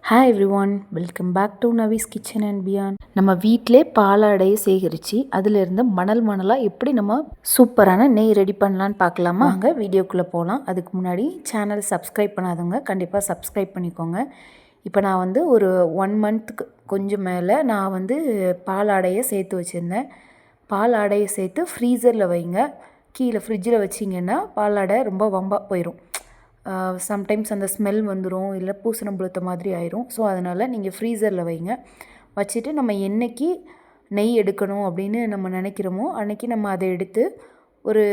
Hi everyone, welcome back to Navi's kitchen and beyond. நம்ம வீட்டிலே பாலாடையை சேகரித்து அதிலிருந்து மணலாக எப்படி நம்ம சூப்பரான நெய் ரெடி பண்ணலான்னு பார்க்கலாமா? அங்கே வீடியோக்குள்ளே போகலாம். அதுக்கு முன்னாடி சேனல் சப்ஸ்கிரைப் பண்ணாதவங்க கண்டிப்பாக சப்ஸ்கிரைப் பண்ணிக்கோங்க. இப்போ நான் வந்து ஒரு 1 மந்த்துக்கு கொஞ்சம் மேலே நான் வந்து பாலாடையை சேர்த்து வச்சுருந்தேன். பாலாடையை சேர்த்து ஃப்ரீசரில் வைங்க. கீழே ஃப்ரிட்ஜில் வச்சிங்கன்னா பாலாடை ரொம்ப வம்பாக போயிடும். சம்டைம்ஸ் அந்த ஸ்மெல் வந்துடும், இல்லை பூசணம் புழுத்த மாதிரி ஆயிரும். ஸோ அதனால் நீங்கள் ஃப்ரீசரில் வைங்க. வச்சுட்டு நம்ம என்றைக்கு நெய் எடுக்கணும் அப்படின்னு நம்ம நினைக்கிறோமோ அன்றைக்கி நம்ம அதை எடுத்து ஒரு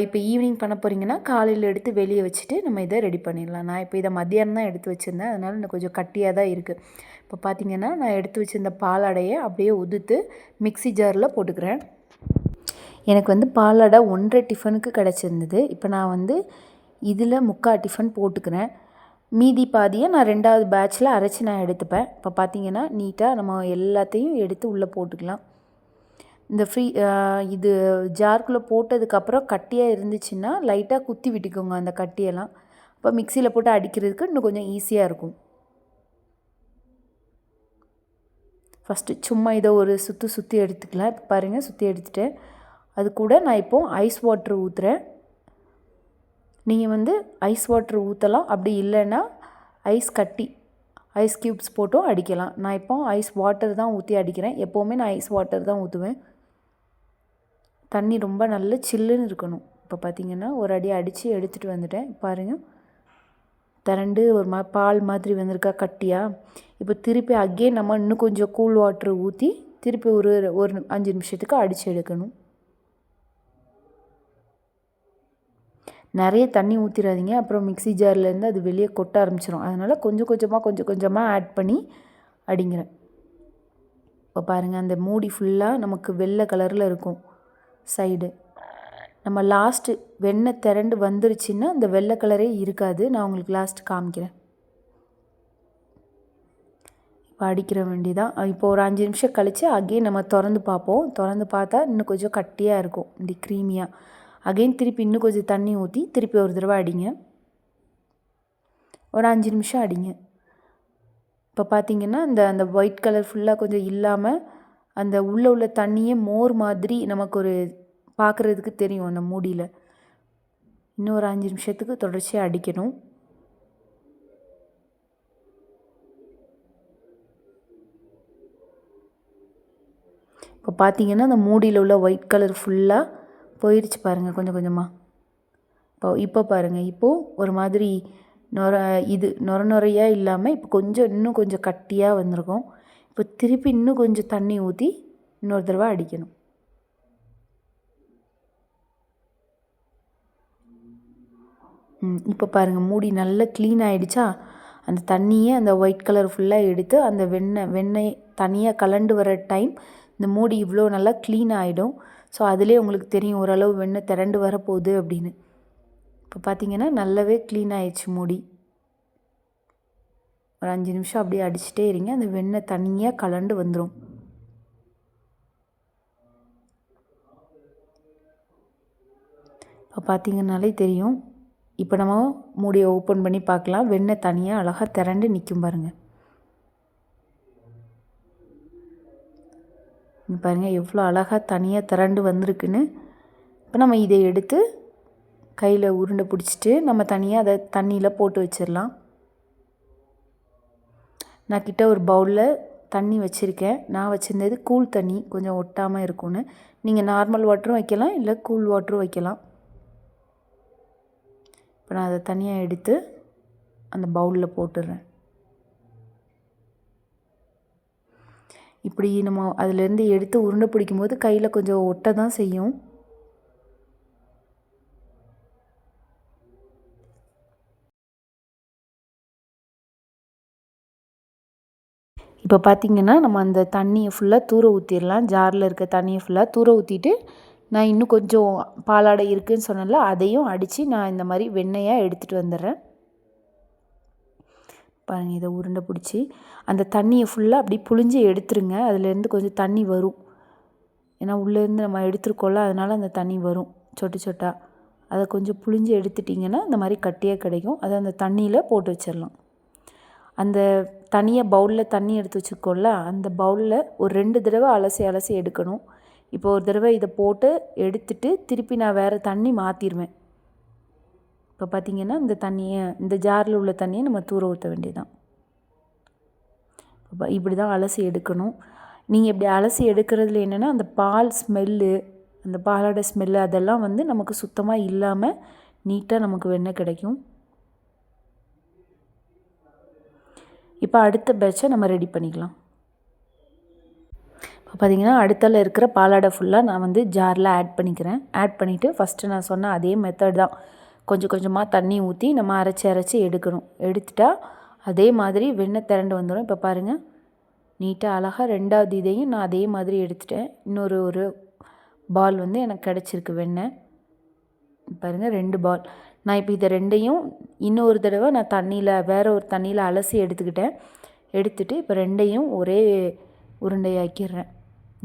இப்போ ஈவினிங் பண்ண போகிறீங்கன்னா காலையில் எடுத்து வெளியே வச்சுட்டு நம்ம இதை ரெடி பண்ணிடலாம். நான் இப்போ இதை மத்தியானம் தான் எடுத்து வச்சுருந்தேன், அதனால் எனக்கு கொஞ்சம் கட்டியாக தான் இருக்குது. இப்போ பார்த்திங்கன்னா நான் எடுத்து வச்சுருந்த பாலாடையை அப்படியே உதுத்து மிக்ஸி ஜாரில் போட்டுக்கிறேன். எனக்கு வந்து பாலாடை 1.5 டிஃபனுக்கு கிடச்சிருந்தது. இப்போ நான் வந்து இதில் 3/4 டிஃபன் போட்டுக்கிறேன். மீதி பாதியை நான் 2வது பேட்சில் அரைச்சி நான் எடுத்துப்பேன். இப்போ பார்த்திங்கன்னா நீட்டாக நம்ம எல்லாத்தையும் எடுத்து உள்ளே போட்டுக்கலாம். இந்த இது ஜார்க்குள்ளே போட்டதுக்கப்புறம் கட்டியாக இருந்துச்சுன்னா லைட்டாக குத்தி விட்டுக்கோங்க அந்த கட்டியெல்லாம். இப்போ மிக்சியில் போட்டு அடிக்கிறதுக்கு இன்னும் கொஞ்சம் ஈஸியாக இருக்கும். ஃபஸ்ட்டு சும்மா இதை ஒரு சுற்றி எடுத்துக்கலாம். இப்போ பாருங்கள், சுற்றி எடுத்துட்டேன். அது கூட நான் இப்போது ஐஸ் வாட்ரு ஊற்றுறேன். நீங்கள் வந்து ஐஸ் வாட்ரு ஊற்றலாம், அப்படி இல்லைன்னா ஐஸ் க்யூப்ஸ் போட்டும் அடிக்கலாம். நான் இப்போ ஐஸ் வாட்டர் தான் ஊற்றி அடிக்கிறேன். எப்போவுமே நான் ஐஸ் வாட்டர் தான் ஊற்றுவேன். தண்ணி ரொம்ப நல்ல சில்லுன்னு இருக்கணும். இப்போ பார்த்திங்கன்னா ஒரு அடி அடித்து எடுத்துகிட்டு வந்துட்டேன். பாருங்கள், திரண்டு ஒரு பால் மாதிரி வந்திருக்கா கட்டியாக. இப்போ திருப்பி அகெயின் நம்ம இன்னும் கொஞ்சம் கூல் வாட்ரு ஊற்றி திருப்பி ஒரு 5 நிமிஷத்துக்கு அடித்து எடுக்கணும். நிறைய தண்ணி ஊற்றிடாதீங்க, அப்புறம் மிக்ஸி ஜார்லேருந்து அது வெளியே கொட்ட ஆரம்பிச்சிடும். அதனால் கொஞ்சம் கொஞ்சமாக ஆட் பண்ணி அடிங்கிறேன். இப்போ பாருங்கள், அந்த மூடி ஃபுல்லாக நமக்கு வெள்ளை கலரில் இருக்கும் சைடு. நம்ம லாஸ்ட்டு வெண்ணெய் திரண்டு வந்துருச்சுன்னா அந்த வெள்ளை கலரே இருக்காது. நான் உங்களுக்கு லாஸ்ட்டு காமிக்கிறேன். இப்போ அடிக்கிற வேண்டிதான். இப்போ ஒரு 5 நிமிஷம் கழித்து அகெயின் நம்ம திறந்து பார்ப்போம். திறந்து பார்த்தா இன்னும் கொஞ்சம் கட்டியாக இருக்கும், இப்படி க்ரீமியாக. அகெயின் திருப்பி இன்னும் கொஞ்சம் தண்ணி ஊற்றி திருப்பி ஒரு தடவை அடிங்க. ஒரு 5 நிமிஷம் அடிங்க. இப்போ பார்த்திங்கன்னா அந்த ஒயிட் கலர் ஃபுல்லாக கொஞ்சம் இல்லாமல் அந்த உள்ள தண்ணியே மோர் மாதிரி நமக்கு ஒரு பார்க்குறதுக்கு தெரியும் அந்த மூடியில். இன்னும் ஒரு 5 நிமிஷத்துக்கு தொடர்ச்சியாக அடிக்கணும். இப்போ பார்த்திங்கன்னா அந்த மூடியில் உள்ள ஒயிட் கலர் ஃபுல்லாக போயிடுச்சு பாருங்கள், கொஞ்சம் கொஞ்சமாக. இப்போ பாருங்கள், இப்போது ஒரு மாதிரி நுரையாக இல்லாமல் இப்போ இன்னும் கொஞ்சம் கட்டியாக வந்திருக்கும். இப்போ திருப்பி இன்னும் கொஞ்சம் தண்ணி ஊற்றி இன்னொரு தடவை அடிக்கணும். இப்போ பாருங்கள், மூடி நல்லா க்ளீன் ஆகிடுச்சா. அந்த தண்ணியை அந்த ஒயிட் கலர் ஃபுல்லாக எடுத்து அந்த வெண்ணெய் தனியாக கலண்டு வர டைம் இந்த மூடி இவ்வளோ நல்லா க்ளீன் ஆகிடும். ஸோ அதிலே உங்களுக்கு தெரியும் ஓரளவு வெண்ணெய் திரண்டு வரப்போகுது அப்படின்னு. இப்போ பார்த்திங்கன்னா நல்லாவே க்ளீன் ஆகிடுச்சு மூடி. ஒரு 5 நிமிஷம் அப்படியே அடிச்சுட்டே இருங்க, அந்த வெண்ணெய் தனியாக கலண்டு வந்துடும். இப்போ பார்த்திங்கனாலே தெரியும். இப்போ நம்ம மூடியை ஓப்பன் பண்ணி பார்க்கலாம். வெண்ணெய் தனியாக அழகாக திரண்டு நிற்கும் பாருங்கள். பாருங்கள் எவ்வளோ அழகாக தனியாக திரண்டு வந்திருக்குன்னு. இப்போ நம்ம இதை எடுத்து கையில் உருண்டை பிடிச்சிட்டு நம்ம தனியாக அதை தண்ணியில் போட்டு வச்சிடலாம். நான் கிட்ட ஒரு பவுலில் தண்ணி வச்சுருக்கேன். நான் வச்சுருந்தது கூல் தண்ணி, கொஞ்சம் ஒட்டாமல் இருக்கும்னு. நீங்கள் நார்மல் வாட்டரும் வைக்கலாம், இல்லை கூல் வாட்டரும் வைக்கலாம். இப்போ நான் அதை தனியாக எடுத்து அந்த பவுலில் போட்டுடுறேன். இப்படி நம்ம அதிலேருந்து எடுத்து உருண்டை பிடிக்கும்போது கையில் கொஞ்சம் ஒட்ட தான் செய்யும். இப்போ பார்த்திங்கன்னா நம்ம அந்த தண்ணியை ஃபுல்லாக தூர ஊற்றிடலாம். ஜாரில் இருக்க தண்ணியை ஃபுல்லாக தூர ஊற்றிட்டு நான் இன்னும் கொஞ்சம் பாலாடை இருக்குதுன்னு சொன்னேன்ல, அதையும் அடித்து நான் இந்த மாதிரி வெண்ணெயாக எடுத்துகிட்டு வந்துடுறேன். பாருங்கள், இதை உருண்டை பிடிச்சி அந்த தண்ணியை ஃபுல்லாக அப்படி புழிஞ்சு எடுத்துருங்க. அதுலேருந்து கொஞ்சம் தண்ணி வரும், ஏன்னா உள்ளேருந்து நம்ம எடுத்துருக்கோம்ல, அதனால் அந்த தண்ணி வரும் சொட்டாக. அதை கொஞ்சம் புழிஞ்சு எடுத்துட்டிங்கன்னா இந்த மாதிரி கட்டியாக கிடைக்கும். அதை அந்த தண்ணியில் போட்டு வச்சிடலாம். அந்த தனியாக பவுலில் தண்ணி எடுத்து வச்சுக்கோல்ல, அந்த பவுலில் ஒரு 2 தடவை அலசி எடுக்கணும். இப்போ ஒரு தடவை இதை போட்டு எடுத்துட்டு திருப்பி நான் வேறு தண்ணி மாற்றிடுவேன். இப்போ பார்த்திங்கன்னா இந்த ஜாரில் உள்ள தண்ணியை நம்ம தூர ஊற்ற வேண்டியதுதான். இப்படி தான் அலசி எடுக்கணும். நீங்கள் இப்படி அலசி எடுக்கிறதுல என்னென்னா அந்த பால் ஸ்மெல்லு, அந்த பாலோட ஸ்மெல்லு அதெல்லாம் வந்து நமக்கு சுத்தமாக இல்லாமல் நீட்டாக நமக்கு வெண்ணெய் கிடைக்கும். இப்போ அடுத்த பேட்சை நம்ம ரெடி பண்ணிக்கலாம். இப்போ பார்த்திங்கன்னா அடுத்தால இருக்கிற பாலாடை ஃபுல்லாக நான் வந்து ஜாரில் ஆட் பண்ணிக்கிறேன். ஆட் பண்ணிவிட்டு ஃபஸ்ட்டு நான் சொன்ன அதே மெத்தட் தான். கொஞ்சம் கொஞ்சமாக தண்ணி ஊற்றி நம்ம அரைச்சி எடுக்கணும். எடுத்துட்டால் அதே மாதிரி வெண்ணெய் திரண்டு வந்துடும். இப்போ பாருங்கள், நீட்டாக அழகாக 2வது இதையும் நான் அதே மாதிரி எடுத்துட்டேன். ஒரு பால் வந்து எனக்கு கிடச்சிருக்கு வெண்ணெய். பாருங்கள் 2 பால். நான் இப்போ இதை 2யும் இன்னொரு தடவை நான் வேறு ஒரு தண்ணியில் அலசி எடுத்துட்டு இப்போ 2யும் ஒரே உருண்டையாக்கிடுறேன்.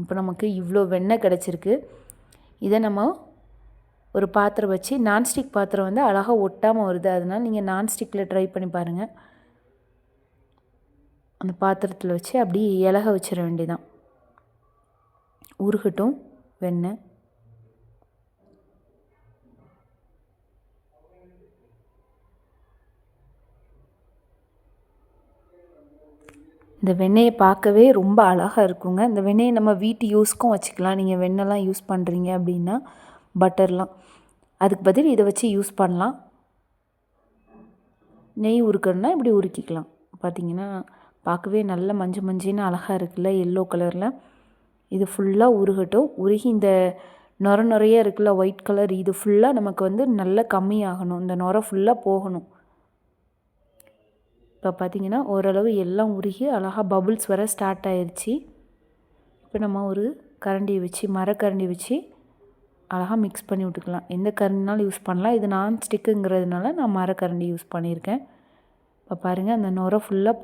இப்போ நமக்கு இவ்வளோ வெண்ணெய் கிடச்சிருக்கு. இதை நம்ம ஒரு பாத்திரம் வச்சு, நான்ஸ்டிக் பாத்திரம் வந்து அழகாக ஒட்டாமல் வருது, அதனால் நீங்கள் நான்ஸ்டிக்கில் ட்ரை பண்ணி பாருங்கள். அந்த பாத்திரத்தில் வச்சு அப்படி இலக வச்சிட வேண்டியதான். உருகட்டும் வெண்ணெய். இந்த வெண்ணெயை பார்க்கவே ரொம்ப அழகாக இருக்குங்க. இந்த வெண்ணெயை நம்ம வீட்டு யூஸ்க்கும் வச்சுக்கலாம். நீங்கள் வெண்ணெய்லாம் யூஸ் பண்ணுறீங்க அப்படின்னா, பட்டர்லாம், அதுக்கு பதில் இதை வச்சு யூஸ் பண்ணலாம். நெய் உருக்கணுன்னா இப்படி உருக்கிக்கலாம். பார்த்திங்கன்னா பார்க்கவே நல்ல மஞ்சன்னு அழகாக இருக்குல்ல, எல்லோ கலரில். இது ஃபுல்லாக உருகட்டும். உருகி இந்த நுரையா இருக்குல்ல ஒயிட் கலர், இது ஃபுல்லாக நமக்கு வந்து நல்லா கம்மியாகணும். இந்த நுரை ஃபுல்லாக போகணும். இப்போ பார்த்திங்கன்னா ஓரளவு எல்லாம் உருகி அழகாக பபுள்ஸ் வர ஸ்டார்ட் ஆயிடுச்சு. இப்போ நம்ம ஒரு மரக்கரண்டி வச்சு அழகாக மிக்ஸ் பண்ணி விட்டுக்கலாம். எந்த கரண்டினாலும் யூஸ் பண்ணலாம். இது நான்ஸ்டிக்குங்கிறதுனால நான் மரக்கரண்டி யூஸ் பண்ணியிருக்கேன். இப்போ பாருங்கள், அந்த நுரை ஃபுல்லாக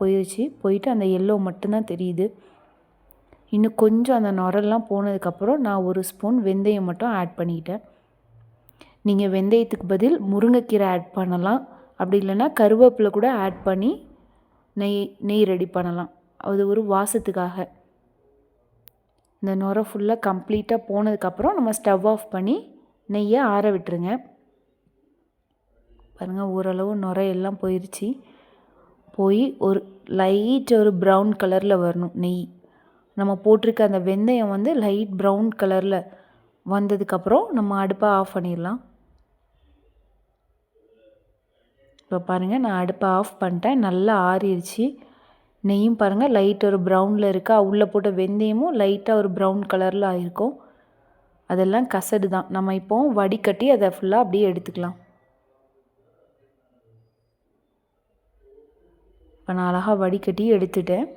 போயிட்டு அந்த எல்லோ மட்டும்தான் தெரியுது. இன்னும் கொஞ்சம் அந்த நுரெல்லாம் போனதுக்கப்புறம் நான் 1 ஸ்பூன் வெந்தயம் மட்டும் ஆட் பண்ணிக்கிட்டேன். நீங்கள் வெந்தயத்துக்கு பதில் முருங்கைக்கீரை ஆட் பண்ணலாம். அப்படி இல்லைன்னா கருவேப்பிலை கூட ஆட் பண்ணி நெய் ரெடி பண்ணலாம். அது ஒரு வாசத்துக்காக. இந்த நுரை ஃபுல்லாக கம்ப்ளீட்டாக போனதுக்கப்புறம் நம்ம ஸ்டவ் ஆஃப் பண்ணி நெய்யை ஆற விட்டுருங்க. பாருங்கள், ஓரளவு நுரை எல்லாம் போய் ஒரு ப்ரௌன் கலரில் வரணும் நெய். நம்ம போட்டிருக்க அந்த வெந்தயம் வந்து லைட் ப்ரௌன் கலரில் வந்ததுக்கப்புறம் நம்ம அடுப்பை ஆஃப் பண்ணிடலாம். இப்போ பாருங்கள், நான் அடுப்பை ஆஃப் பண்ணிட்டேன். நல்லா ஆறிடுச்சு. நெய்யும் பாருங்கள் லைட் ஒரு ப்ரௌனில் இருக்கா. உள்ளே போட்ட வெந்தயமும் லைட்டாக ஒரு ப்ரௌன் கலரில் ஆகிருக்கும். அதெல்லாம் கசடு தான். நம்ம இப்போ வடிகட்டி அதை ஃபுல்லாக அப்படியே எடுத்துக்கலாம். இப்போ நான் அழகாக வடிகட்டி எடுத்துட்டேன்.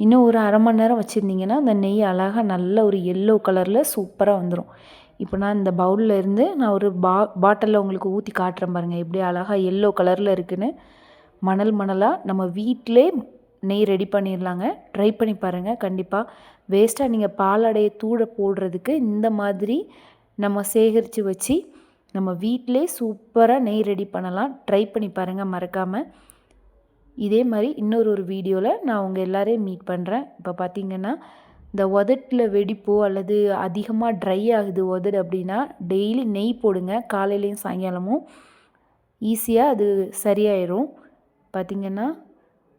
இன்னும் ஒரு அரை மணி நேரம் வச்சுருந்திங்கன்னா அந்த நெய் அழகாக நல்ல ஒரு எல்லோ கலரில் சூப்பராக வந்துடும். இப்போ நான் இந்த பவுலில் இருந்து நான் ஒரு பாட்டிலில் உங்களுக்கு ஊற்றி காட்டுறேன் பாருங்கள், எப்படி அழகாக எல்லோ கலரில் இருக்குதுன்னு. மணலாக நம்ம வீட்டிலே நெய் ரெடி பண்ணிடலாங்க. ட்ரை பண்ணி பாருங்கள் கண்டிப்பாக. வேஸ்ட்டாக நீங்கள் பாலாடையை தூட போடுறதுக்கு இந்த மாதிரி நம்ம சேகரித்து வச்சு நம்ம வீட்டிலே சூப்பராக நெய் ரெடி பண்ணலாம். ட்ரை பண்ணி பாருங்கள் மறக்காமல். இதே மாதிரி இன்னொரு வீடியோவில் நான் உங்கள் எல்லாரையும் மீட் பண்ணுறேன். இப்போ பார்த்திங்கன்னா இந்த உதட்டில் வெடிப்போ அல்லது அதிகமாக ட்ரை ஆகுது உதடு அப்படின்னா டெய்லி நெய் போடுங்க. காலையிலையும் சாயங்காலமும் ஈஸியாக அது சரியாயிடும். பார்த்திங்கன்னா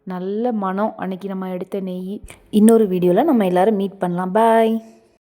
நல்ல மனம் அன்றைக்கி நம்ம எடுத்த நெய். இன்னொரு வீடியோவில் நம்ம எல்லோரும் மீட் பண்ணலாம். பாய்.